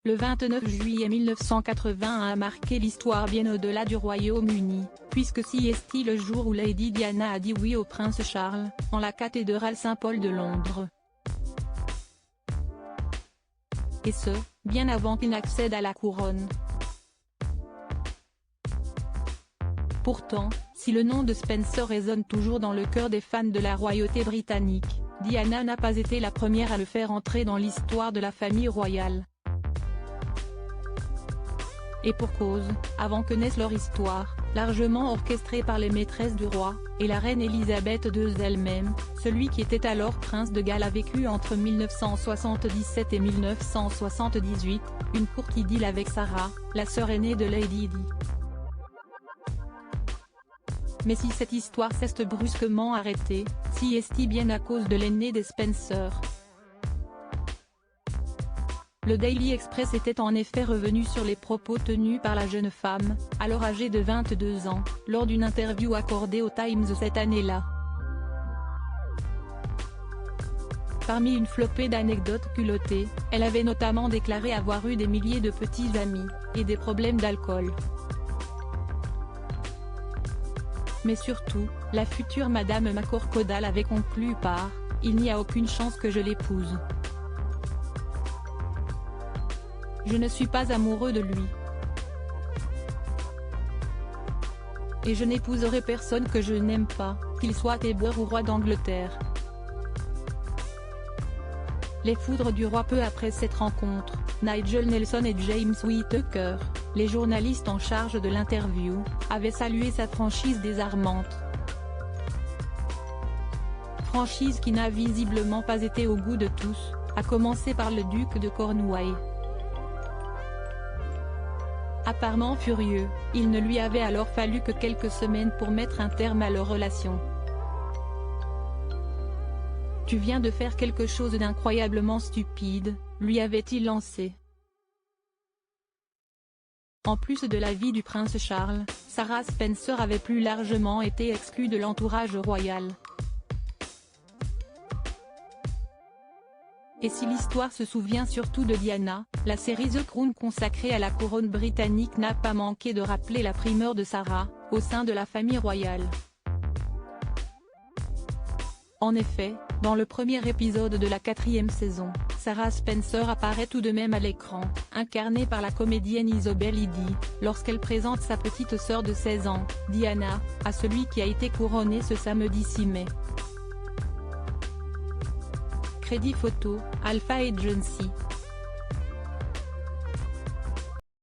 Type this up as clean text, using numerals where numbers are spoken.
Le 29 juillet 1981 a marqué l'histoire bien au-delà du Royaume-Uni, puisque c'y le jour où Lady Diana a dit oui au prince Charles, en la cathédrale Saint-Paul de Londres. Et ce, bien avant qu'il n'accède à la couronne. Pourtant, si le nom de Spencer résonne toujours dans le cœur des fans de la royauté britannique, Diana n'a pas été la première à le faire entrer dans l'histoire de la famille royale. Et pour cause, avant que naisse leur histoire, largement orchestrée par les maîtresses du roi, et la reine Elisabeth II elle-même, celui qui était alors prince de Galles a vécu entre 1977 et 1978, une courte idylle avec Sarah, la sœur aînée de Lady Di. Mais si cette histoire s'est brusquement arrêtée, c'est bien à cause de l'aîné des Spencer. Le Daily Express était en effet revenu sur les propos tenus par la jeune femme, alors âgée de 22 ans, lors d'une interview accordée au Times cette année-là. Parmi une flopée d'anecdotes culottées, elle avait notamment déclaré avoir eu des milliers de petits amis, et des problèmes d'alcool. Mais surtout, la future Madame McCorquodale avait conclu par « Il n'y a aucune chance que je l'épouse. Je ne suis pas amoureux de lui. Et je n'épouserai personne que je n'aime pas, qu'il soit Éber ou roi d'Angleterre. » Les foudres du roi. Peu après cette rencontre, Nigel Nelson et James Whittaker, les journalistes en charge de l'interview, avaient salué sa franchise désarmante. Franchise qui n'a visiblement pas été au goût de tous, à commencer par le duc de Cornouailles. Apparemment furieux, il ne lui avait alors fallu que quelques semaines pour mettre un terme à leur relation. « Tu viens de faire quelque chose d'incroyablement stupide », lui avait-il lancé. En plus de la vie du prince Charles, Sarah Spencer avait plus largement été exclue de l'entourage royal. Et si l'histoire se souvient surtout de Diana, la série The Crown consacrée à la couronne britannique n'a pas manqué de rappeler la primeur de Sarah, au sein de la famille royale. En effet, dans le premier épisode de la 4e saison, Sarah Spencer apparaît tout de même à l'écran, incarnée par la comédienne Isobel Iddy, lorsqu'elle présente sa petite sœur de 16 ans, Diana, à celui qui a été couronné ce samedi 6 mai. Crédit photo, Alpha Agency.